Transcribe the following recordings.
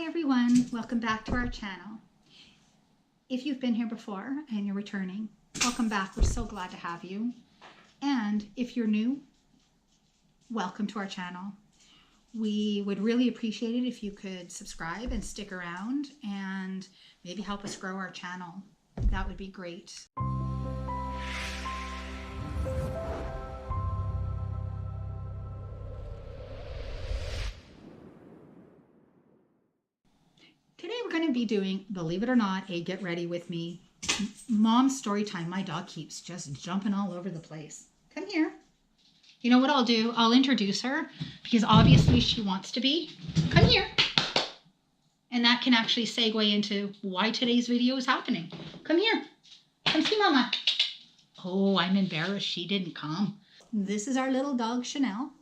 everyone, welcome back to our channel. If you've been here before and you're returning, welcome back. We're so glad to have you. And if you're new, welcome to our channel. We would really appreciate it if you could subscribe and stick around and maybe help us grow our channel. That would be great. Today we're going to be doing, believe it or not, a get ready with me mom story time. My dog keeps just jumping all over the place. Come here. You know what I'll do? I'll introduce her because obviously she wants to be. Come here. And that can actually segue into why today's video is happening. Come here. Come see Mama. Oh, I'm embarrassed she didn't come. This is our little dog, Chanel.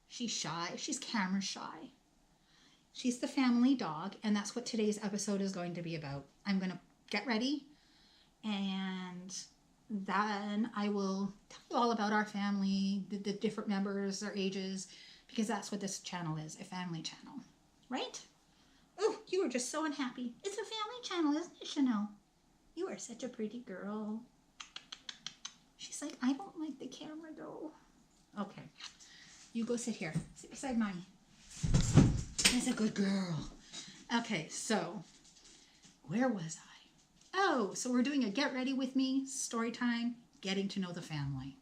She's shy. She's camera shy. She's the family dog, and that's what today's episode is going to be about. I'm going to get ready, and then I will tell you all about our family, the different members, their ages, because that's what this channel is, a family channel, right? Oh, you are just so unhappy. It's a family channel, isn't it, Chanel? You are such a pretty girl. She's like, I don't like the camera, though. Okay, you go sit here. Sit beside Mommy. That's a good girl. Okay, so where was I? Oh, so we're doing a get ready with me story time, getting to know the family.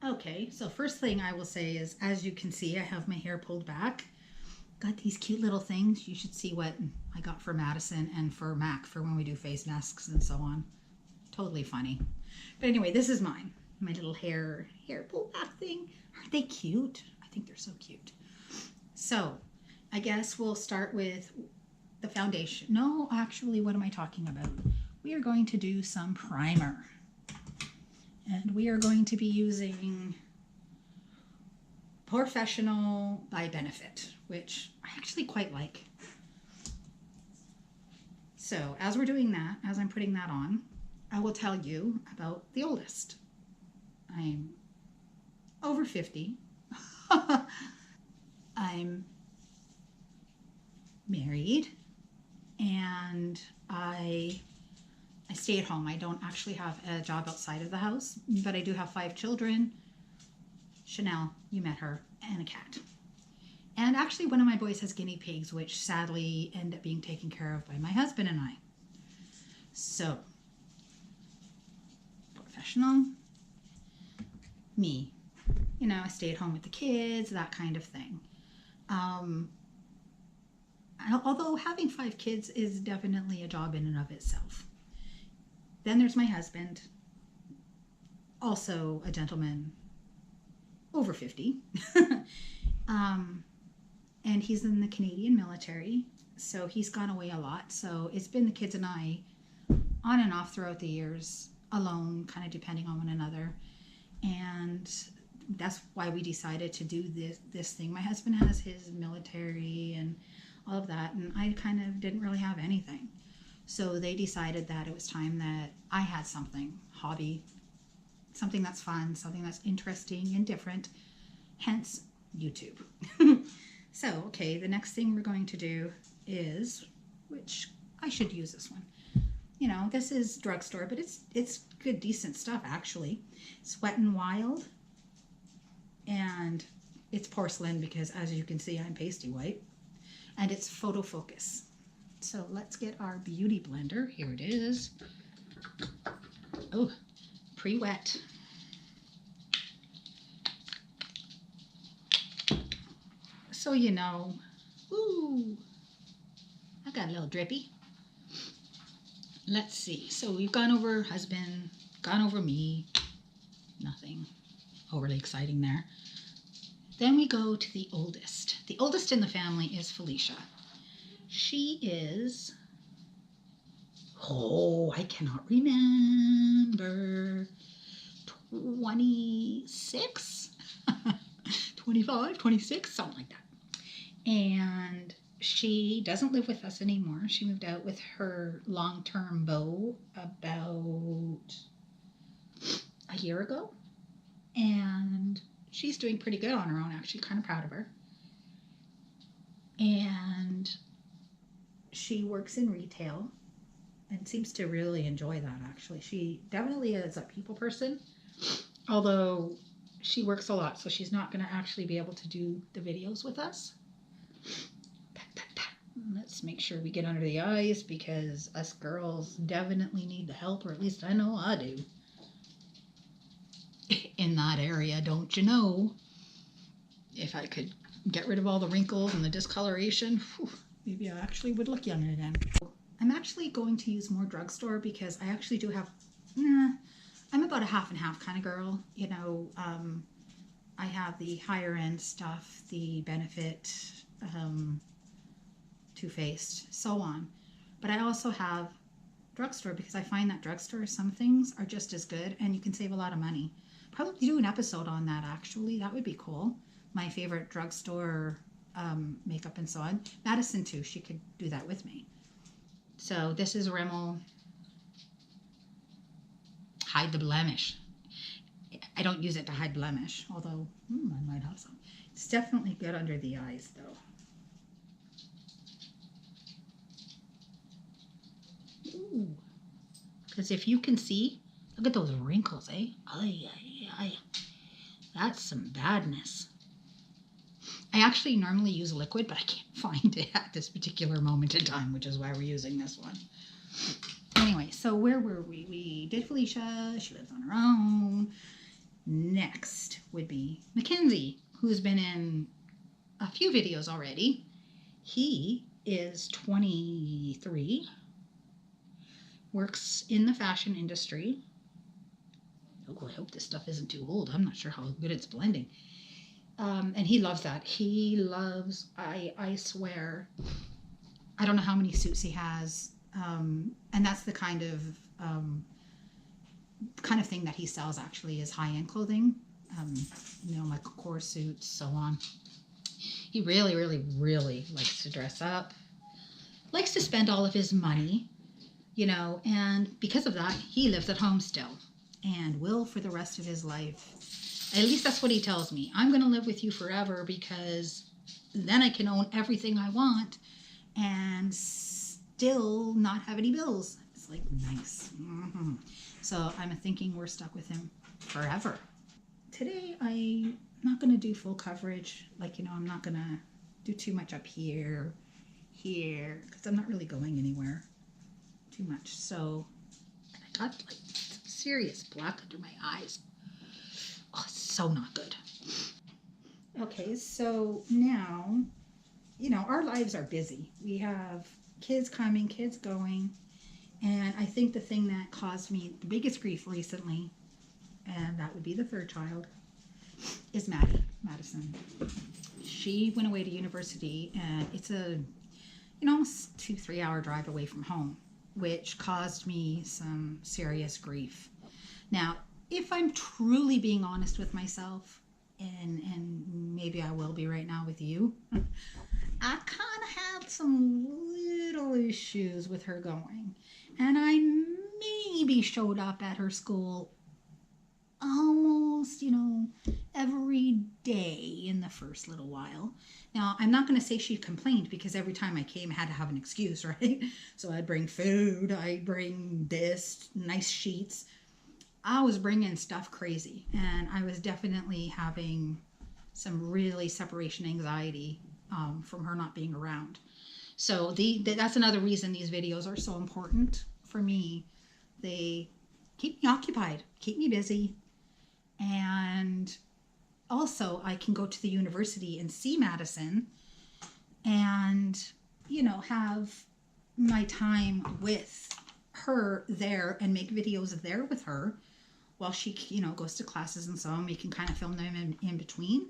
Okay, so first thing I will say is, as you can see, I have my hair pulled back. Got these cute little things. You should see what I got for Madison and for Mac for when we do face masks and so on. Totally funny. But anyway, this is mine. My little hair pulled back thing. Aren't they cute? I think they're so cute. So I guess we'll start with the foundation. No, actually, what am I talking about? We are going to do some primer. And we are going to be using Professional by Benefit, which I actually quite like. So as we're doing that, as I'm putting that on, I will tell you about the oldest. I'm over 50. I'm married, and I stay at home. I don't actually have a job outside of the house, but I do have 5 children. Chanel, you met her, and a cat. And actually one of my boys has guinea pigs, which sadly end up being taken care of by my husband and I. So, professional, me. You know, I stay at home with the kids, that kind of thing. Although having 5 kids is definitely a job in and of itself. Then there's my husband, also a gentleman over 50. And he's in the Canadian military, so he's gone away a lot. So it's been the kids and I on and off throughout the years, alone, kind of depending on one another. And that's why we decided to do this thing. My husband has his military and all of that, and I kind of didn't really have anything. So they decided that it was time that I had something, hobby, something that's fun, something that's interesting and different, hence YouTube. So, okay, the next thing we're going to do is, which I should use this one. You know, this is drugstore, but it's good, decent stuff, actually. It's Wet n Wild, and it's porcelain because, as you can see, I'm pasty white, and it's photo focus. So let's get our beauty blender. Here it is. Oh, pre-wet. So you know, ooh, I got a little drippy. Let's see. So we've gone over husband, gone over me. Nothing overly exciting there. Then we go to the oldest. The oldest in the family is Felicia. She is, oh, I cannot remember, 26, 25, 26, something like that. And she doesn't live with us anymore. She moved out with her long-term beau about a year ago. And she's doing pretty good on her own, actually. Kind of proud of her. And she works in retail and seems to really enjoy that, actually. She definitely is a people person, although she works a lot, so she's not going to actually be able to do the videos with us. Let's make sure we get under the eyes, because us girls definitely need the help, or at least I know I do. In that area, don't you know? If I could get rid of all the wrinkles and the discoloration, whew, maybe I actually would look young again. I'm actually going to use more drugstore, because I actually do have, I'm about a half and half kind of girl. You know, I have the higher end stuff, the Benefit, Too Faced, so on. But I also have drugstore, because I find that drugstore, some things are just as good and you can save a lot of money. Probably do an episode on that, actually. That would be cool. My favorite drugstore makeup and so on. Madison too, she could do that with me. So this is Rimmel Hide the Blemish. I don't use it to hide blemish, although I might have some. It's definitely good under the eyes though. Because if you can see, look at those wrinkles, eh? Ay, ay, ay. That's some badness. I actually normally use liquid, but I can't find it at this particular moment in time, which is why we're using this one. Anyway, so where were we? We did Felicia. She lives on her own. Next would be Mackenzie, who's been in a few videos already. He is 23, works in the fashion industry. Oh, I hope this stuff isn't too old. I'm not sure how good it's blending. And he loves that. He loves, I swear, I don't know how many suits he has. And that's the kind of thing that he sells, actually, is high-end clothing. You know, like core suits, so on. He really, really, really likes to dress up. Likes to spend all of his money, you know, and because of that, he lives at home still and will for the rest of his life. At least that's what he tells me. I'm going to live with you forever, because then I can own everything I want and still not have any bills. It's like, nice. So I'm thinking we're stuck with him forever. Today, I'm not going to do full coverage. Like, you know, I'm not going to do too much up here, because I'm not really going anywhere too much. So, and I got like serious black under my eyes. Oh, so not good. Okay, so now, you know, our lives are busy. We have kids coming, kids going, and I think the thing that caused me the biggest grief recently, and that would be the third child, is Madison. She went away to university, and it's a, you know, almost 2-3 hour drive away from home, which caused me some serious grief. Now, if I'm truly being honest with myself, and maybe I will be right now with you, I kind of had some little issues with her going. And I maybe showed up at her school almost, you know, every day in the first little while. Now, I'm not going to say she complained, because every time I came, I had to have an excuse, right? So I'd bring food, I'd bring this, nice sheets. I was bringing stuff crazy, and I was definitely having some really separation anxiety from her not being around. So that's another reason these videos are so important for me. They keep me occupied, keep me busy, and also I can go to the university and see Madison and, you know, have my time with her there and make videos there with her while she, you know, goes to classes and so on. We can kind of film them in between,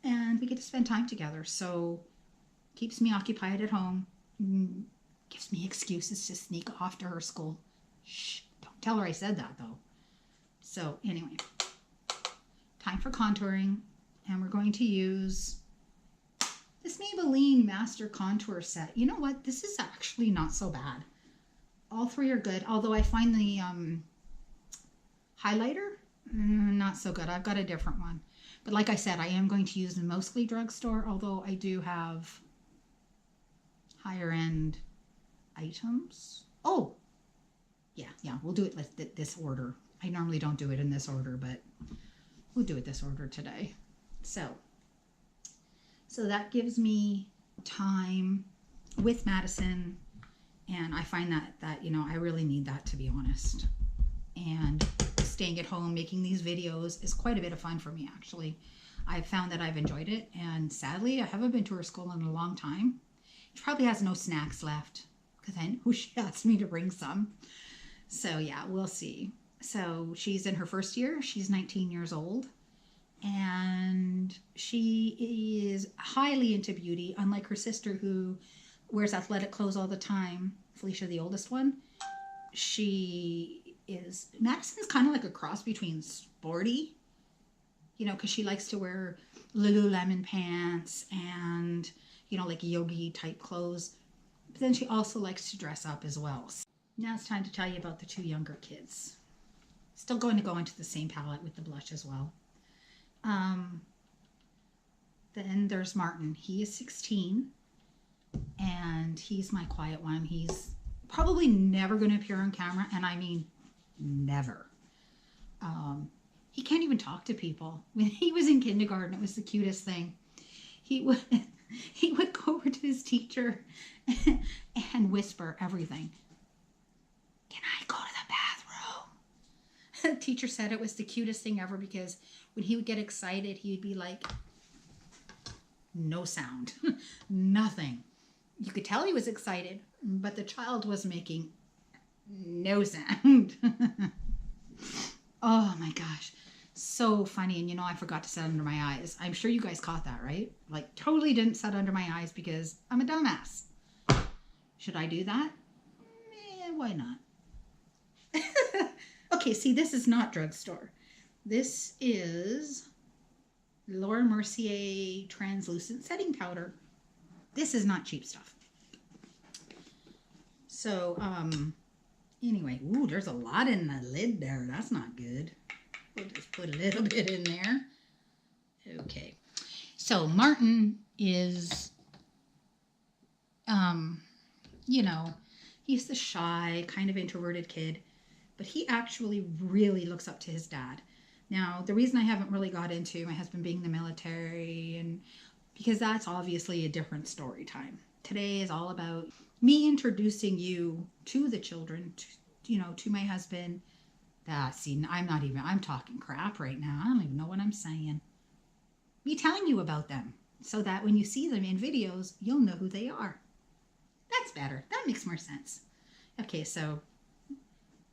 and we get to spend time together. So keeps me occupied at home, gives me excuses to sneak off to her school. Shh, don't tell her I said that though. So anyway, time for contouring, and we're going to use this Maybelline Master Contour Set. You know what? This is actually not so bad. All three are good, although I find the highlighter not so good. I've got a different one. But like I said, I am going to use the mostly drugstore, although I do have higher end items. Oh, yeah, we'll do it like this order. I normally don't do it in this order, but we'll do it this order today. So that gives me time with Madison, and I find that you know, I really need that, to be honest. And staying at home making these videos is quite a bit of fun for me, actually. I've found that I've enjoyed it, and sadly I haven't been to her school in a long time. She probably has no snacks left because I know she asked me to bring some. So yeah, we'll see. So she's in her first year. She's 19 years old, and she is highly into beauty, unlike her sister who wears athletic clothes all the time. Felicia, the oldest one, Madison's kind of like a cross between sporty, you know, because she likes to wear Lululemon pants and, you know, like yogi type clothes. But then she also likes to dress up as well. Now it's time to tell you about the two younger kids. Still going to go into the same palette with the blush as well. Then there's Martin. He is 16, and he's my quiet one. He's probably never going to appear on camera, and I mean never. He can't even talk to people. When he was in kindergarten, it was the cutest thing. He would go over to his teacher and whisper everything. Can I go to the bathroom? The teacher said it was the cutest thing ever, because when he would get excited, he would be like, no sound, nothing. You could tell he was excited, but the child was making no sound. Oh my gosh. So funny. And you know, I forgot to set under my eyes. I'm sure you guys caught that, right? Like, totally didn't set under my eyes because I'm a dumbass. Should I do that? Why not? Okay, see, this is not drugstore. This is Laura Mercier translucent setting powder. This is not cheap stuff. So, anyway, ooh, there's a lot in the lid there. That's not good. We'll just put a little bit in there. Okay. So Martin is, you know, he's the shy, kind of introverted kid, but he actually really looks up to his dad. Now, the reason I haven't really got into my husband being in the military, and because that's obviously a different story time. Today is all about me introducing you to the children, you know, to my husband. See, I'm talking crap right now. I don't even know what I'm saying. Me telling you about them so that when you see them in videos, you'll know who they are. That's better. That makes more sense. Okay, so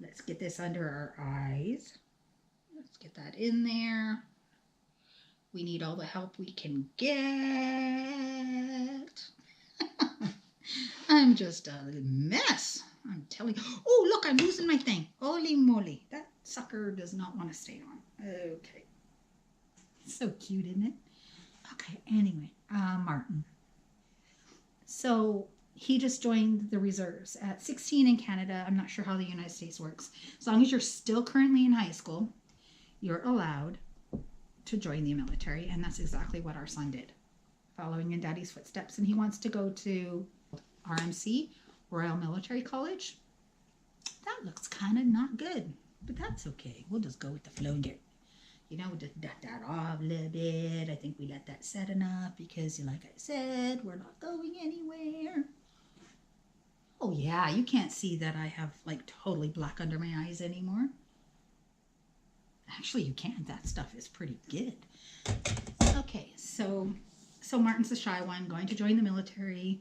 let's get this under our eyes. Let's get that in there. We need all the help we can get. I'm just a mess. I'm telling you. Oh, look, I'm losing my thing. Holy moly. That sucker does not want to stay on. Okay. So cute, isn't it? Okay, anyway, Martin. So he just joined the reserves at 16 in Canada. I'm not sure how the United States works. As long as you're still currently in high school, you're allowed to join the military, and that's exactly what our son did, following in Daddy's footsteps. And he wants to go to RMC, Royal Military College. That looks kind of not good, but that's okay. We'll just go with the flow and get, you know, just dot that off a little bit. I think we let that set enough because, like I said, we're not going anywhere. Oh yeah, you can't see that I have like totally black under my eyes anymore. Actually, you can. That stuff is pretty good. Okay, so Martin's the shy one, going to join the military,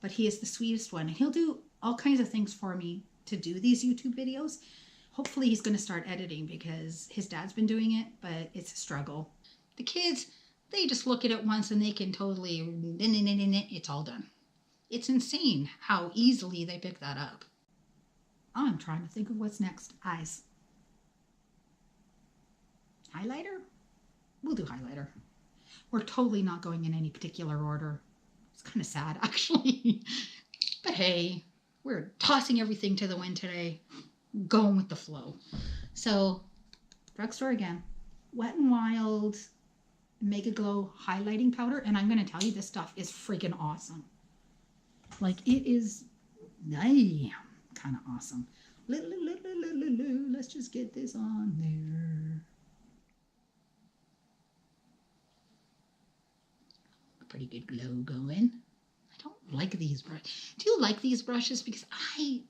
but he is the sweetest one. He'll do all kinds of things for me to do these YouTube videos. Hopefully he's going to start editing because his dad's been doing it, but it's a struggle. The kids, they just look at it once and they can totally, it's all done. It's insane how easily they pick that up. I'm trying to think of what's next. Eyes. Highlighter? We'll do highlighter. We're totally not going in any particular order. It's kind of sad, actually. But hey, we're tossing everything to the wind today. Going with the flow. So, drugstore again. Wet n Wild Mega Glow highlighting powder. And I'm going to tell you, this stuff is freaking awesome. Like it is, damn, kind of awesome. Let's just get this on there. A pretty good glow going. I don't like these brushes. Do you like these brushes? Because I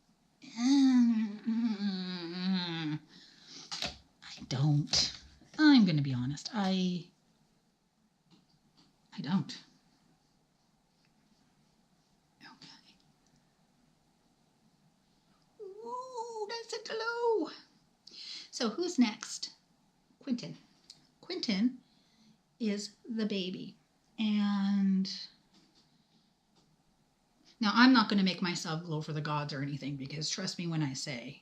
don't. I'm going to be honest. I don't. Okay. Ooh, that's a glow. So who's next? Quentin. Quentin is the baby. And now I'm not going to make myself glow for the gods or anything, because trust me when I say,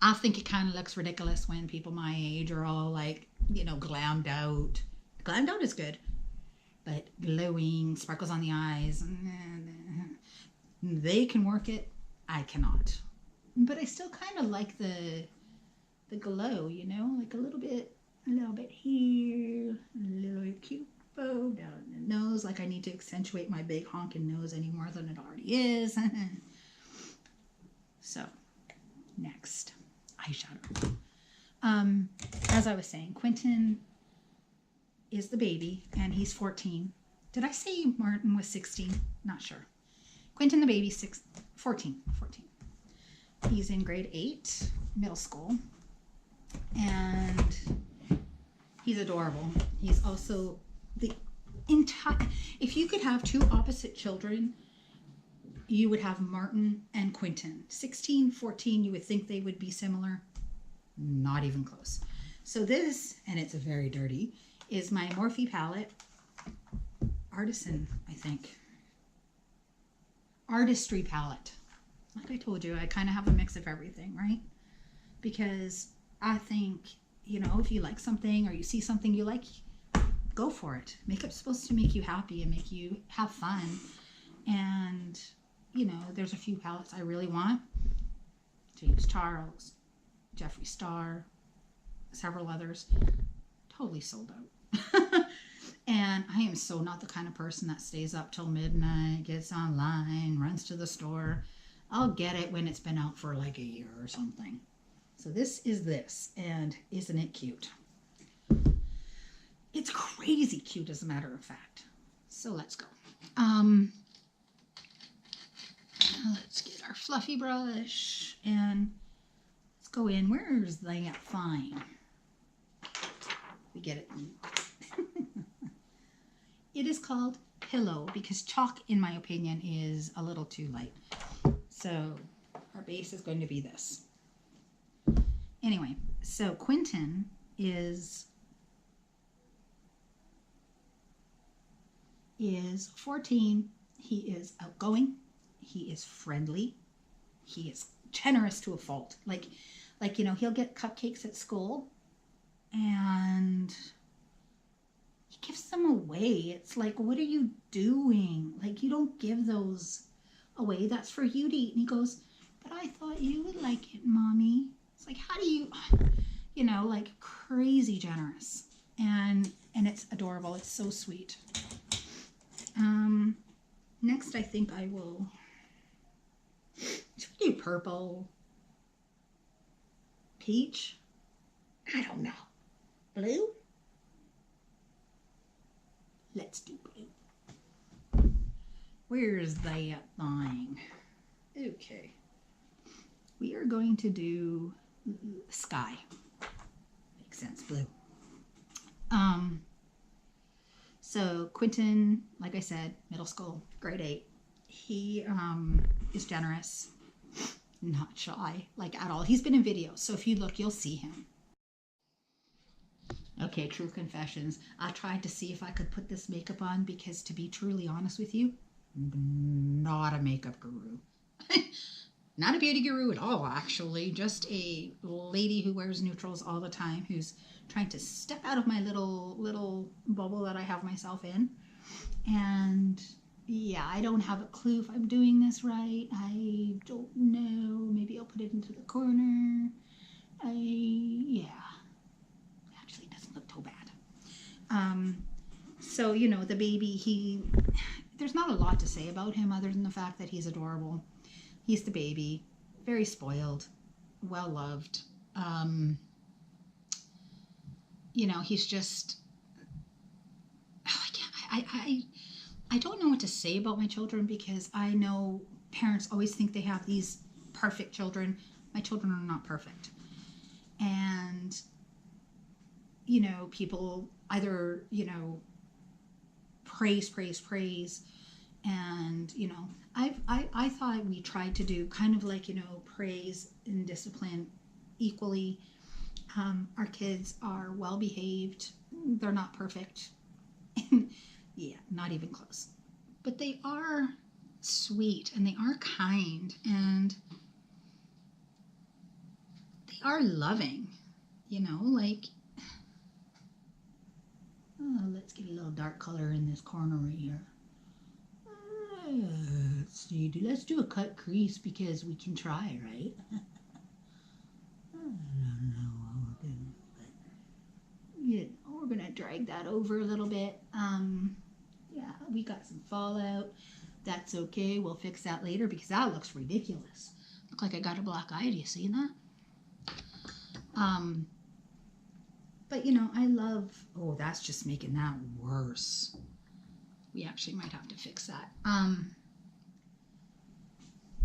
I think it kind of looks ridiculous when people my age are all like, glammed out. Glammed out is good, but glowing, sparkles on the eyes, they can work it. I cannot. But I still kind of like the glow, like a little bit here, a little bit cute bow down the nose. Like I need to accentuate my big honking nose any more than it already is. So, next, eyeshadow. As I was saying, Quentin is the baby, and he's 14. Did I say Martin was 16? Not sure. Quentin the baby, 14. He's in grade 8, middle school, and he's adorable. He's also the entire, if you could have two opposite children, you would have Martin and Quentin. 16, 14, you would think they would be similar. Not even close. So this, and it's very dirty, is my Morphe palette. Artisan, I think. Artistry palette. Like I told you, I kind of have a mix of everything, right? Because I think, if you like something or you see something you like, go for it. Makeup's supposed to make you happy and make you have fun. And, there's a few palettes I really want. James Charles, Jeffree Star, several others. Totally sold out. And I am so not the kind of person that stays up till midnight, gets online, runs to the store. I'll get it when it's been out for like a year or something. So this is this, and isn't it cute? It's crazy cute, as a matter of fact. So let's go. Let's get our fluffy brush, and let's go in. Where's that fine? We get it. It is called Pillow because chalk, in my opinion, is a little too light. So our base is going to be this. Anyway, so Quentin is 14. He is outgoing. He is friendly. He is generous to a fault. Like he'll get cupcakes at school and he gives them away. It's like, what are you doing? Like, you don't give those away. That's for you to eat. And he goes, but I thought you would like it, Mommy. It's like, how do you, like crazy generous. And it's adorable. It's so sweet. Next, I think I will, should we do purple? Peach? I don't know. Blue? Let's do blue. Where's that thing? Okay. We are going to do sky. Makes sense, blue. So Quentin, like I said, middle school, grade 8. He is generous, not shy, like at all. He's been in videos, so if you look, you'll see him. Okay, true confessions. I tried to see if I could put this makeup on because, to be truly honest with you, not a makeup guru. Not a beauty guru at all, actually. Just a lady who wears neutrals all the time, who's trying to step out of my little bubble that I have myself in. And yeah, I don't have a clue if I'm doing this right. I don't know. Maybe I'll put it into the corner. Yeah. Actually, it doesn't look too bad. So, the baby, there's not a lot to say about him other than the fact that he's adorable. He's the baby, very spoiled, well loved. You know, he's just, oh, I don't know what to say about my children, because I know parents always think they have these perfect children. My children are not perfect. And, you know, people either, you know, praise. And, you know, I thought we tried to do kind of like, you know, praise and discipline equally. Our kids are well behaved. They're not perfect. Yeah, not even close. But they are sweet and they are kind and they are loving, you know, like, oh, let's get a little dark color in this corner right here. Let's see, let's do a cut crease because we can try, right? I don't know what we're doing, but yeah, we're gonna drag that over a little bit. Yeah, we got some fallout. That's okay. We'll fix that later because that looks ridiculous. Look like I got a black eye. Do you see that? But you know, I love. Oh, that's just making that worse. We actually might have to fix that.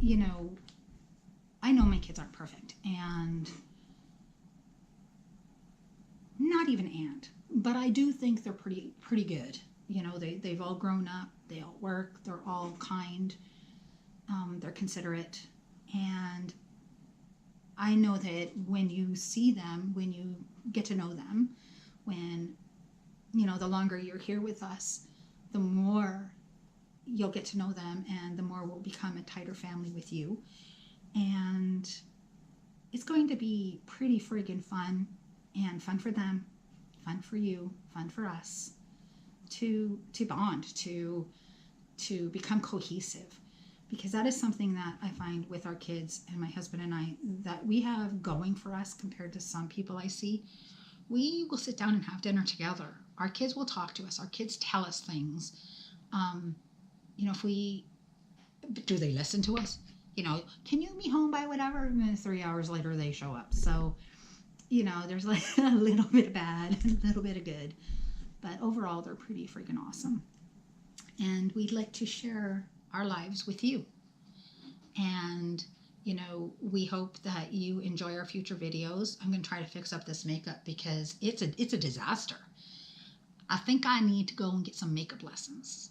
You know, I know my kids aren't perfect, and not even but I do think they're pretty good. You know, they've all grown up, they all work, they're all kind, they're considerate, and I know that when you see them, when you get to know them, when, you know, the longer you're here with us, the more you'll get to know them, and the more we'll become a tighter family with you. And it's going to be pretty friggin' fun, and fun for them, fun for you, fun for us, to bond, to become cohesive, because that is something that I find with our kids and my husband and I that we have going for us compared to some people I see. We will sit down and have dinner together. Our kids will talk to us. Our kids tell us things. You know, do they listen to us? You know, can you be home by whatever? And then 3 hours later they show up. So, you know, there's like a little bit of bad, a little bit of good. But overall, they're pretty freaking awesome. And we'd like to share our lives with you. And, you know, we hope that you enjoy our future videos. I'm going to try to fix up this makeup because it's a disaster. I think I need to go and get some makeup lessons.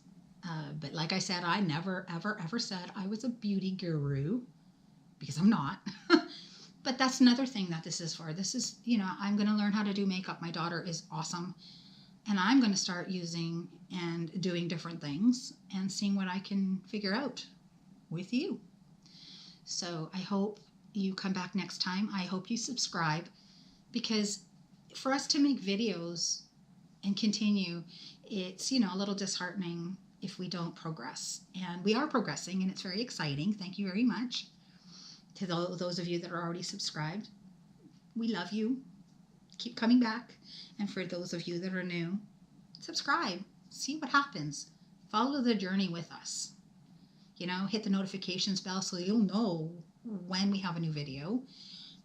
But like I said, I never, ever said I was a beauty guru, because I'm not. But that's another thing that this is for. This is, you know, I'm going to learn how to do makeup. My daughter is awesome. And I'm going to start using and doing different things and seeing what I can figure out with you. So I hope you come back next time. I hope you subscribe, because for us to make videos and continue, it's, you know, a little disheartening if we don't progress. And we are progressing, and it's very exciting. Thank you very much to those of you that are already subscribed. We love you. Keep coming back. And for those of you that are new, subscribe. See what happens. Follow the journey with us. You know, hit the notifications bell so you'll know when we have a new video.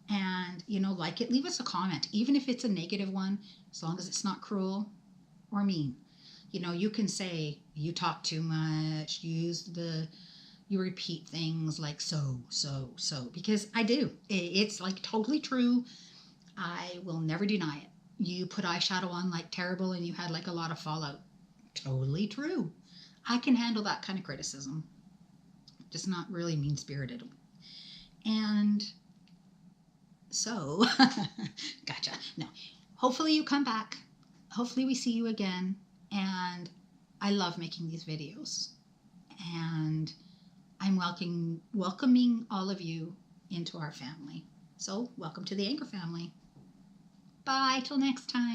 And, you know, like it, leave us a comment, even if it's a negative one, as long as it's not cruel or mean. You know, you can say, you talk too much, you repeat things like so, because I do. It's like totally true. I will never deny it. You put eyeshadow on like terrible and you had like a lot of fallout. Totally true. I can handle that kind of criticism. Just not really mean-spirited. And so, gotcha. No, hopefully you come back. Hopefully we see you again. And I love making these videos. And I'm welcoming all of you into our family. So welcome to the Anchor family. Bye till next time.